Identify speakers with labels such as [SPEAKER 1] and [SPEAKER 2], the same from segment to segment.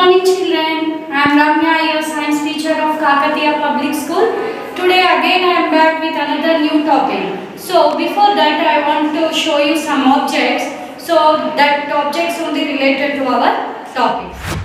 [SPEAKER 1] morning children. I am Ramya, your science teacher of Kakatiya Public School. Today again I am back with another new topic. So before that I want to show you some objects. So that objects only related to our topic.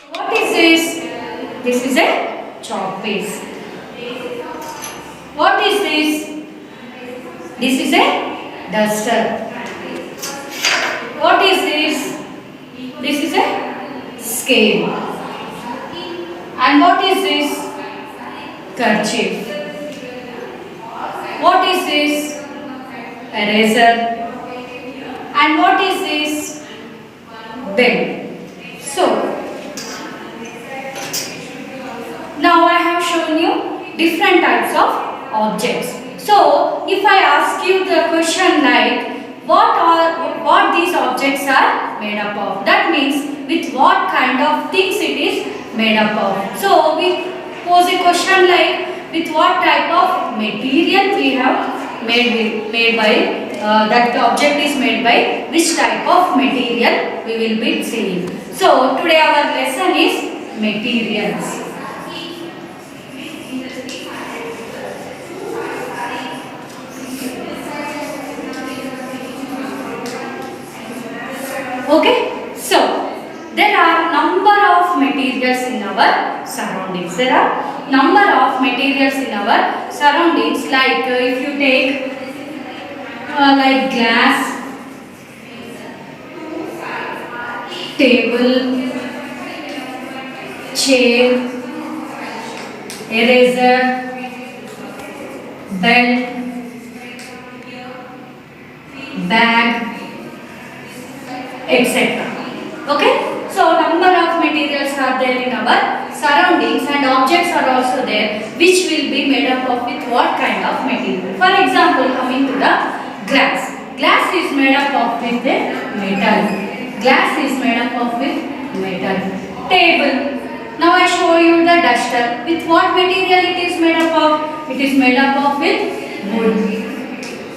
[SPEAKER 1] What is this? This is a chalk piece. What is this? This is a duster. What is this? This is a scale. And what is this? Kerchief. What is this? Eraser. And what is this? Pen. So, now I have shown you different types of objects. So, if I ask you the question like what these objects are made up of, that means with what kind of things it is made up of. So, we pose a question like with what type of material we have made by that object is made by which type of material we will be seeing. So, today our lesson is materials. Okay, so there are number of materials in our surroundings. There are number of materials in our surroundings. Like if you take like glass, table, chair, eraser, belt, bag, etc. Okay, so number of materials are there in our surroundings and objects are also there which will be made up of with what kind of material. For example, coming to the glass. Glass is made up of with the metal. Glass is made up of with metal. Table. Now I show you the duster. With what material it is made up of? It is made up of with wood.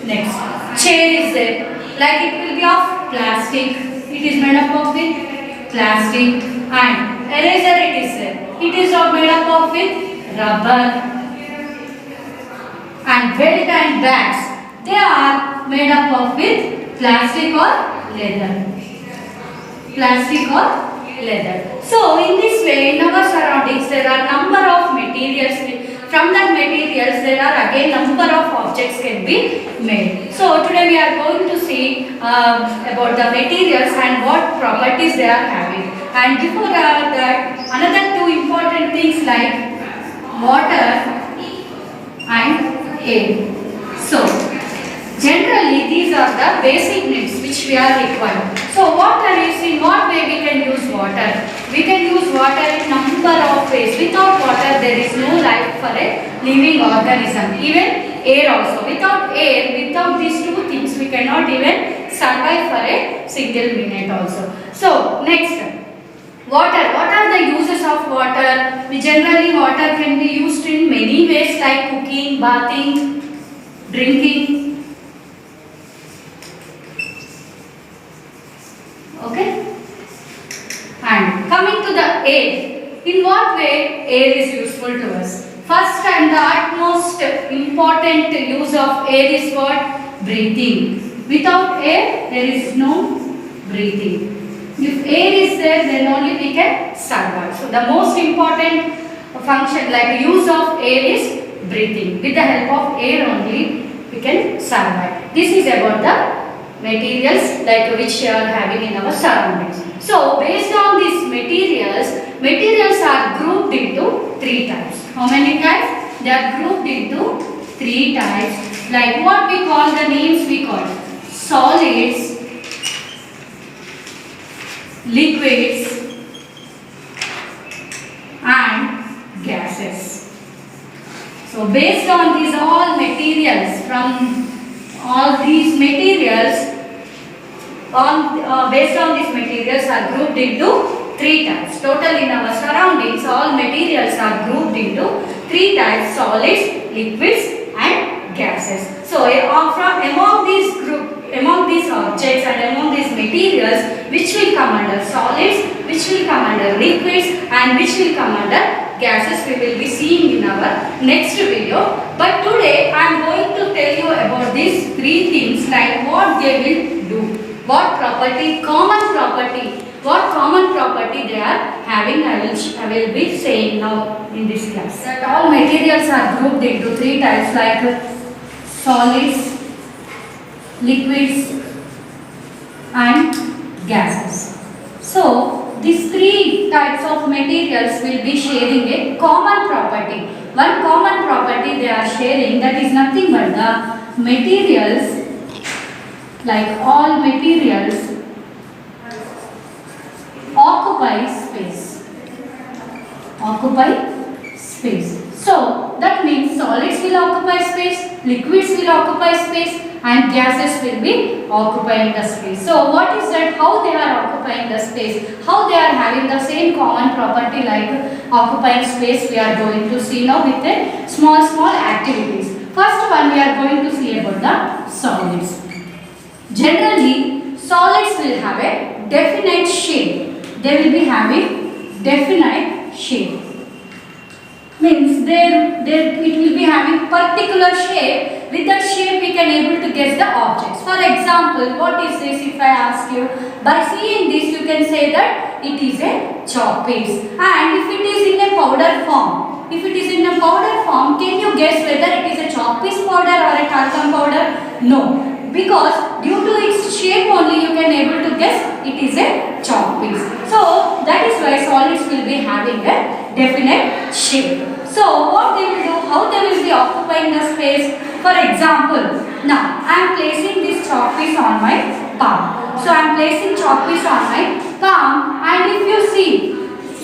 [SPEAKER 1] Next. Chair is there. Like it will be of plastic. It is made up of with plastic. And eraser it is there. It is made up of with rubber. And belt and bags, they are made up of with plastic or leather. Plastic or leather. So in this way, in our surroundings, there are number of materials. From that materials, there are again number of objects can be made. So today we are going to see about the materials and what properties they are having. And before that, another two important things like water and air. So generally these are the basic needs which we are required. So water is, in what way we can use water? We can use water in number of ways. Without water there is no life for a living organism. Even air also. Without air, without these two things we cannot even survive for a single minute also. So next, water. What are the uses of water? Generally water can be used in many ways like cooking, bathing, drinking. Okay. And coming to the air, in what way air is useful to us? First and the utmost important use of air is what? Breathing. Without air, there is no breathing. If air is there, then only we can survive. So the most important function, like use of air, is breathing. With the help of air only, we can survive. This is about the materials like which we are having in our surroundings. So based on these materials are grouped into three types. How many types? They are grouped into three types. Like what we call the names we call solids, liquids and gases. So based on these all materials, from all these materials, based on these materials are grouped into three types. Total in our surroundings, all materials are grouped into three types: solids, liquids, and gases. So among these objects and among these materials, which will come under solids, which will come under liquids, and which will come under gases, we will be seeing in our next video. But today I am going to tell you about these three things, like what they will do, what property, what common property they are having. I will be saying now in this class. That all materials are grouped into three types, like solids, liquids, and gases. So these three types of materials will be sharing a common property. One common property they are sharing, that is nothing but the materials, like all materials, occupy space. Occupy space. So that means solids will occupy space, liquids will occupy space, and gases will be occupying the space. So what is that? How they are occupying the space? How they are having the same common property like occupying space? We are going to see now with the small activities. First one, we are going to see about the solids. Generally, solids will have a definite shape. They will be having definite shape. Means it will be having particular shape. With that shape we can able to guess the objects. For example, what is this? If I ask you, by seeing this you can say that it is a chalk piece. And if it is in a powder form, can you guess whether it is a chalk piece powder or a talcum powder? No, because due to its shape only you can able to guess it is a chalk piece. So that is why solids will be having a definite shape. So what they will do, how they will be occupying the space? For example, now I am placing this chalk piece on my palm. So I am placing chalk piece on my palm, and if you see,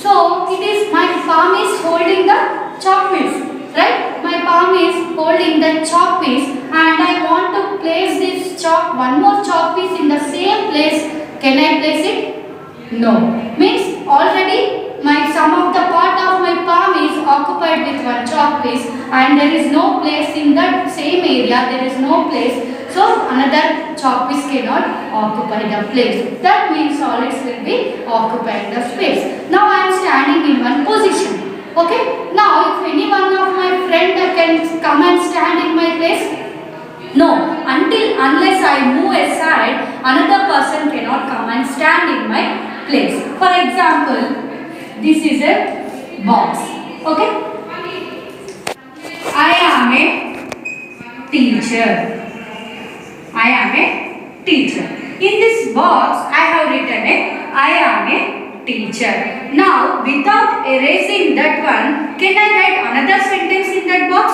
[SPEAKER 1] so it is my palm is holding the chalk piece, right? My palm is holding the chalk piece, and I want to place this one more chalk piece in the same place. Can I place it? No. Means already some of the part of my palm is occupied with one chalk piece, and there is no place in that same area, there is no place, so another chalk piece cannot occupy the place. That means solids will be occupying the space. Now I am standing in one position. Okay. Now if any one of my friend can come and stand in my place, no, unless I move aside, another person cannot come and stand in my place. For example, this is a box. Okay. I am a teacher. In this box, I have written I am a teacher. Now, without erasing that one, can I write another sentence in that box?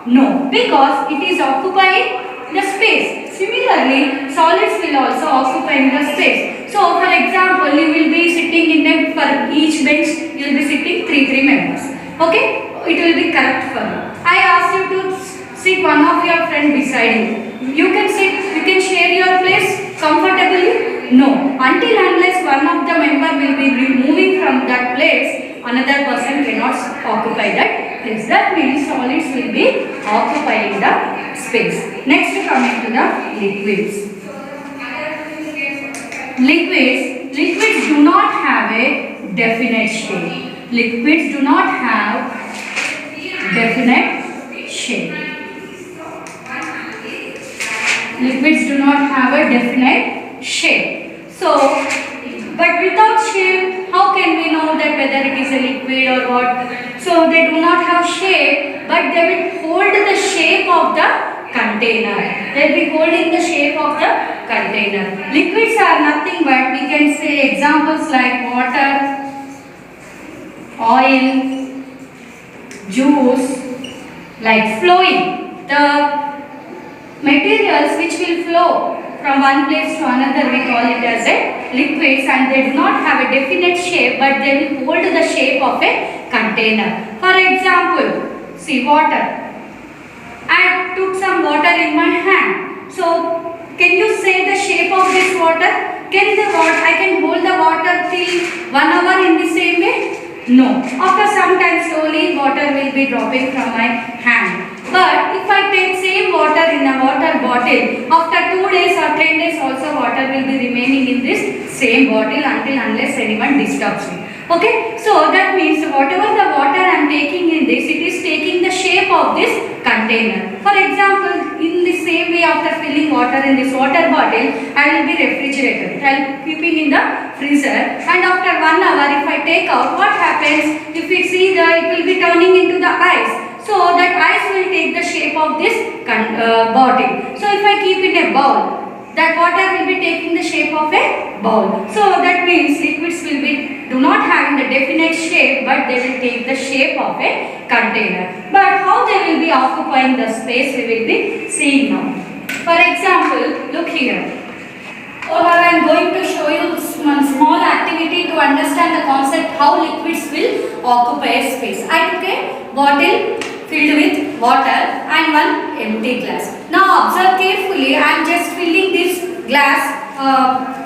[SPEAKER 1] No, because it is occupying the space. Similarly, solids will also occupy the space. So, for example, you will be sitting for each bench, you will be sitting 3 members. Okay? It will be correct for you. I ask you to sit one of your friend beside you. You can share your place comfortably? No. Unless one of the member will be moving from that place, another person cannot occupy that place. That means solids will be occupying the space. Next, coming to the liquids. Liquids do not have a definite shape. Liquids do not have definite shape. Liquids do not have a definite shape. So, but without shape, how can we know that whether it is a liquid or what? So, they do not have shape, but they will hold the shape of the container. They will be holding the shape of the container. Liquids are nothing but, we can say examples like water, oil, juice, like flowing. The materials which will flow from one place to another, we call it as a liquids, and they do not have a definite shape, but they will hold the shape of a container. For example, see water. I took some water in my hand. So can you say the shape of this water? I can hold the water till 1 hour in the same way? No. After some time slowly water will be dropping from my hand. But if I take same water in a water bottle, after 2 days or 10 days also water will be remaining in this same bottle unless anyone disturbs me. Okay, so that means whatever the water I am taking in this, it is taking the shape of this container. For example, in the same way after filling water in this water bottle, I will be refrigerated. I will keeping in the freezer, and after 1 hour if I take out, what happens? If we see it will be turning into the ice. So that ice will take the shape of this bottle. So if I keep in a bowl, that water will be taking the shape of a bowl. So that means liquids will be do not having the definite shape, but they will take the shape of a container. But how they will be occupying the space we will be seeing now. For example, look here. Or I am going to show you one small activity to understand the concept how liquids will occupy a space. I took a bottle filled with water and one empty glass. Now observe carefully, I am just filling this glass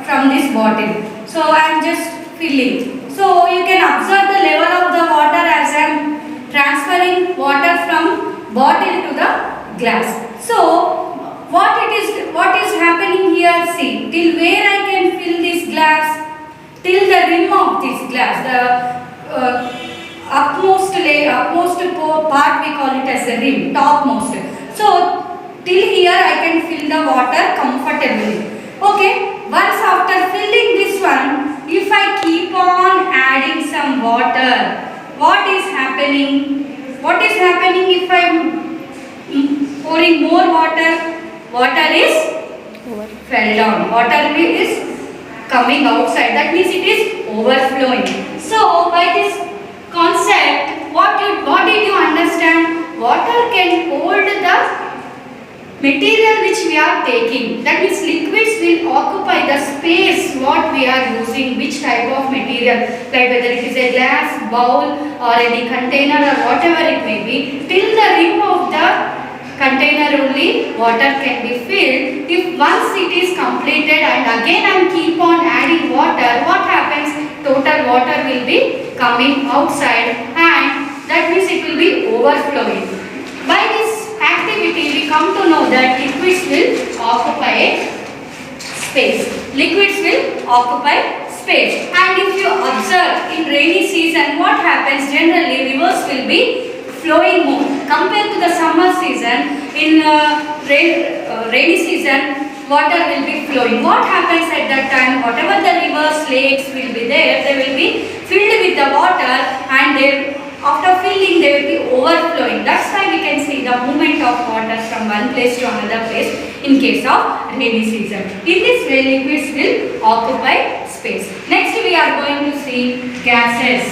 [SPEAKER 1] from this bottle. So I am just filling. So you can observe the level of the water as I am transferring water from bottle to the glass. So what is happening here? See, till where I can fill this glass? Till the rim of this glass, the upmost part we call it as the rim, topmost. So till here I can fill the water comfortably. Okay, once after filling this one, if I keep on adding some water, what is happening? What is happening if I am pouring more water? Water is fell down. Water is coming outside. That means it is overflowing. So by this concept, what did you understand? Water can hold the material which we are taking. That means liquids will occupy the space what we are using, which type of material, like whether it is a glass, bowl or any container or whatever it may be. Till the rim of the container only water can be filled. If once it is completed and again I keep on adding water, what happens? Total water will be coming outside, and that means it will be overflowing. By this activity we come to know that liquids will occupy a space. Liquids will occupy space. And if you observe in rainy season, what happens? Generally rivers will be flowing more compared to the summer season. In rainy season water will be flowing. What happens at that time? Whatever the rivers, lakes will be there, they will be filled with the water, and after filling they will be overflowing. That's why we can see the movement of water from one place to another place in case of rainy season. In this way liquids will occupy space. Next we are going to see gases.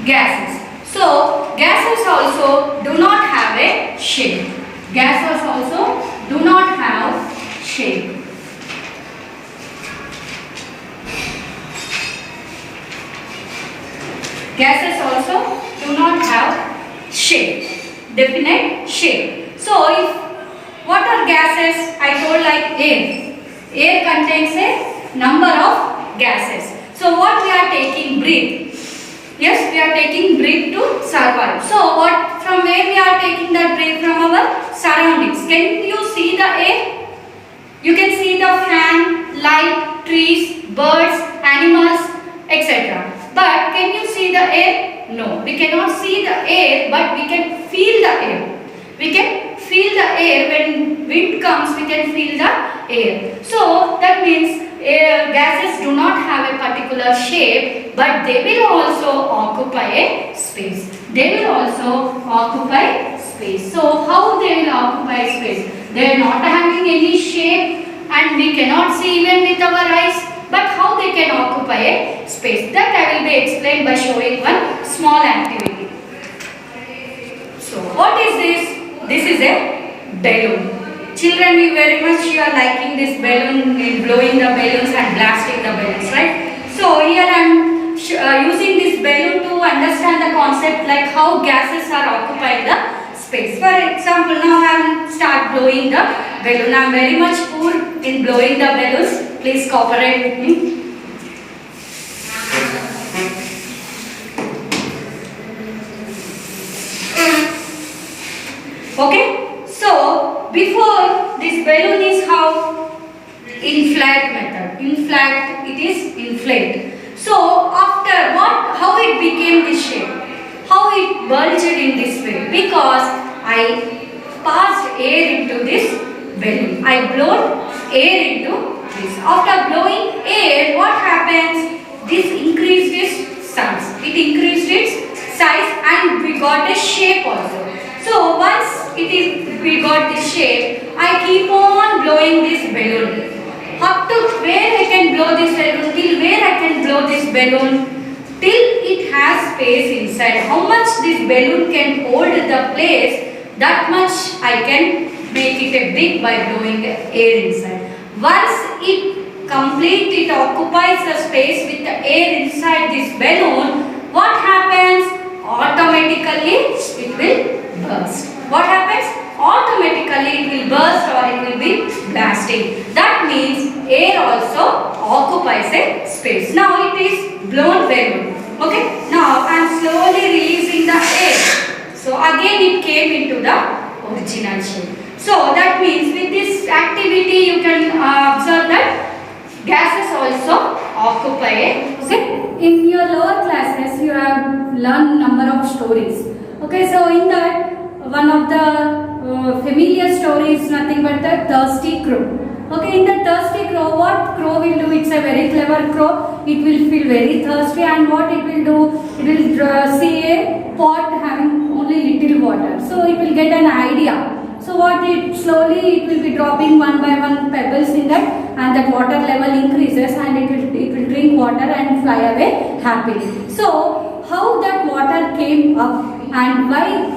[SPEAKER 1] Gases. So gases also do not have a shape. Gases also do not have shape. Gases also do not have shape, definite shape. So if what are gases? I told like air. Air contains a number of gases. So what we are taking? Breath. Yes, we are taking breath to survive. So what, from where we are taking that breath? From our surroundings. Can you see the air? You can see the fan, light, trees, birds, animals, etc. But can you see the air? No, we cannot see the air, but we can feel the air. We can feel the air. When wind comes, we can feel the air. So that means gases do not have a particular shape, but they will also occupy a space. They will also occupy space. So how they will occupy space? They are not having any shape and we cannot see even with our eyes. But how they can occupy a space? That I will be explained by showing one small activity. So what is this? This is a balloon. Children, you very much you are liking this balloon, blowing the balloons and blasting the balloons, right? So here I am using this balloon to understand the concept like how gases are occupying the space. For example, now I am start blowing the balloon. I am very much poor in blowing the balloons. Please cooperate with me. Okay, so before this balloon is how inflate method. Inflate, it is inflate. So after what, how it became this shape? How it bulged in this way? Because I passed air into this balloon. I blown air into this. After blowing air, what happens? This increased its size. It increased its size and we got a shape also. So once we got this shape, I keep on blowing this balloon. Up to where I can blow this balloon, till where I can blow this balloon, till it has space inside. How much this balloon can hold the place, that much I can make it a big by blowing air inside. Once it occupies the space with the air inside this balloon, what happens? Automatically it will burst. What happens? Automatically it will burst or it will be blasting. That means air also occupies a space. Now it is blown balloon. Okay. Now I am slowly releasing the air. So again it came into the original shape. So that means with this activity you can observe that gases also occupy a. Okay. In your lower classes you have learned number of stories. Okay. So in that one of the familiar story is nothing but the thirsty crow. Okay, in the thirsty crow, what crow will do? It's a very clever crow. It will feel very thirsty, and what it will do? It will see a pot having only little water. So it will get an idea. So what it slowly it will be dropping one by one pebbles in that, and that water level increases, and it will drink water and fly away happily. So how that water came up? And why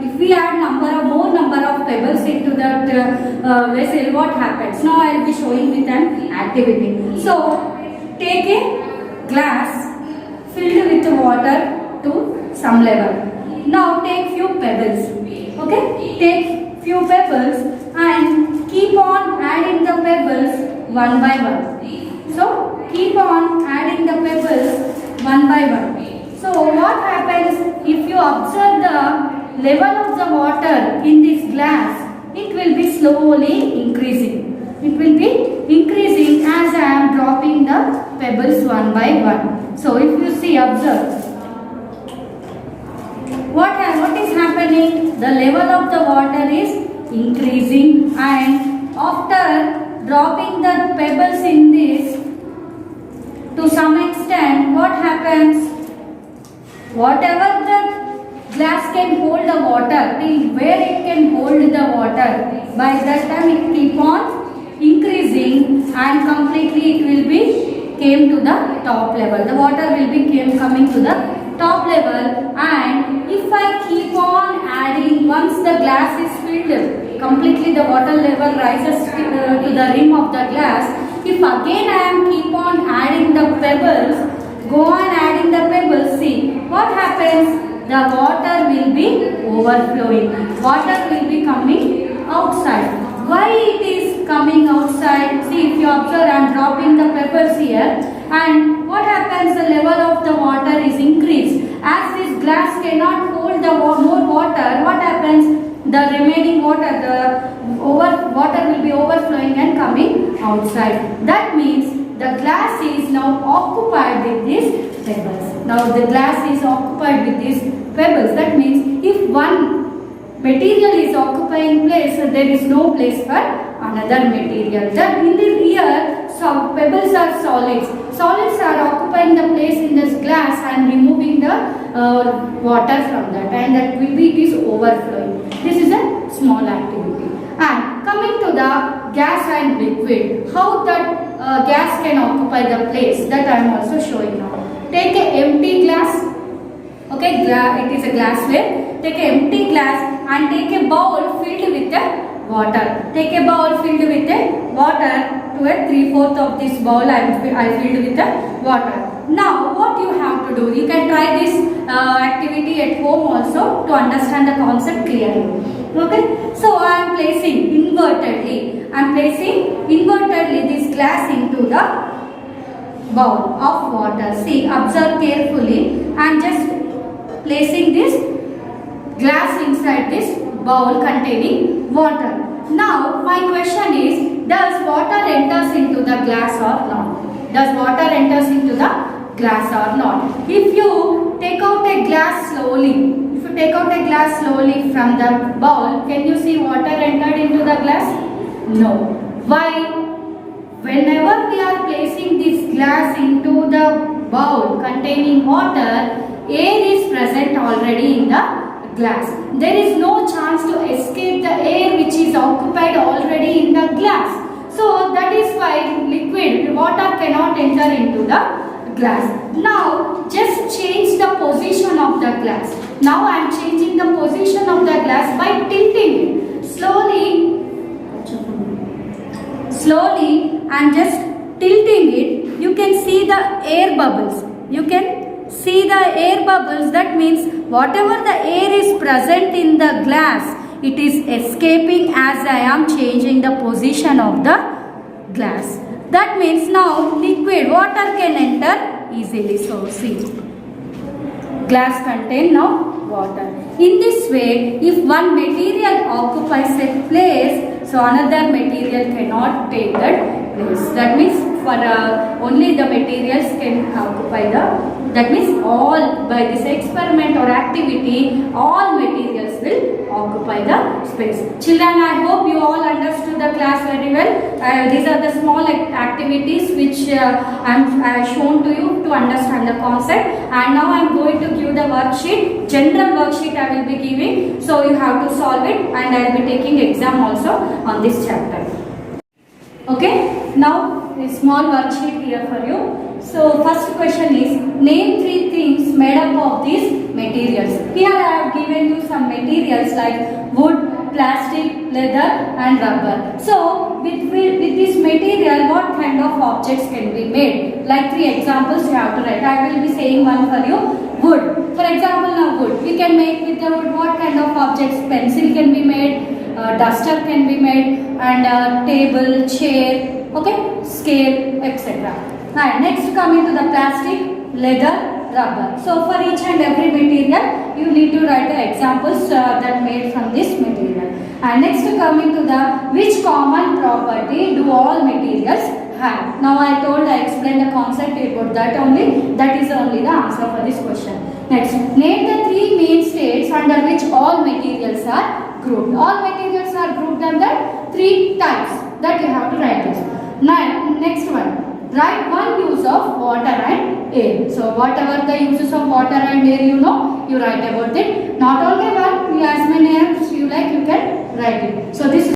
[SPEAKER 1] if we add more number of pebbles into that vessel, what happens? Now I will be showing with an activity. So take a glass filled with water to some level. Now take few pebbles. Okay, take few pebbles and keep on adding the pebbles one by one. So keep on adding the pebbles one by one. So what happens if you observe the level of the water in this glass, it will be slowly increasing. It will be increasing as I am dropping the pebbles one by one. So if you see, observe. What is happening? The level of the water is increasing, and after dropping the pebbles in this, to some extent, what happens? Whatever the glass can hold the water, till where it can hold the water, by that time it keep on increasing and completely it will be came to the top level. The water will be coming to the top level, and if I keep on adding, once the glass is filled, completely the water level rises to the rim of the glass. If again I am keep on adding the pebbles, go on adding the pebbles, see what happens? The water will be overflowing. Water will be coming outside. Why it is coming outside? See, if you observe, I am dropping the pebbles here, and what happens? The level of the water is increased. As this glass cannot hold the more water, what happens? The remaining water, water will be overflowing and coming outside. That means the glass is now occupied with these pebbles. Now the glass is occupied with these pebbles. That means if one material is occupying place, there is no place for another material. That in this here, some pebbles are solids. Solids are occupying the place in this glass and removing the water from that, and that will be, it is overflowing. This is a small activity. And coming to the gas and liquid, how that gas can occupy the place, that I am also showing now. Take an empty glass. Okay, it is a glassware. Take an empty glass and take a bowl filled with water. Take a bowl filled with water. To a 3/4 of this bowl I filled with water. Now what you have how to do. You can try this activity at home also to understand the concept clearly. Okay, so I am placing invertedly. I am placing invertedly this glass into the bowl of water. See, observe carefully. I am just placing this glass inside this bowl containing water. Now my question is, does water enters into the glass or not? Does water enters into the glass or not? If you take out a glass slowly, from the bowl, can you see water entered into the glass? No. Why? Whenever we are placing this glass into the bowl containing water, air is present already in the glass. There is no chance to escape the air which is occupied already in the glass. So that is why liquid water cannot enter into the glass. Now just change the position of the glass. Now I am changing the position of the glass by tilting it. Slowly I am just tilting it. You can see the air bubbles. You can see the air bubbles. That means whatever the air is present in the glass, it is escaping as I am changing the position of the glass. That means now liquid water can enter easily. So see, glass contain now water. In this way, if one material occupies a place, so another material cannot take that place. That means for only the materials can occupy that means all by this experiment or activity, all materials will occupy the space. Children, I hope you all understood the class very well. These are the small activities which I have shown to you to understand the concept. And now I am going to give the worksheet, general worksheet I will be giving. So you have to solve it, and I will be taking exam also on this chapter. Okay, now a small worksheet here for you. So first question is, name 3 things made up of these materials. Here I have given you some materials like wood, plastic, leather and rubber. So with this material, what kind of objects can be made? Like 3 examples you have to write. I will be saying one for you. Wood. For example, now wood. We can make with the wood what kind of objects? Pencil can be made, duster can be made, and table, chair, okay, scale, etc. And next coming to the plastic, leather, rubber. So for each and every material, you need to write the examples that made from this material. And next coming to the which common property do all materials have? Now I explained the concept about that only. That is only the answer for this question. Next, name the 3 main states under which all materials are grouped. All materials are grouped under 3 types. That you have to write this. Now next one. Write one use of water and air. So whatever the uses of water and air you know, you write about it. Not only one, as many as you like, you can write it. So this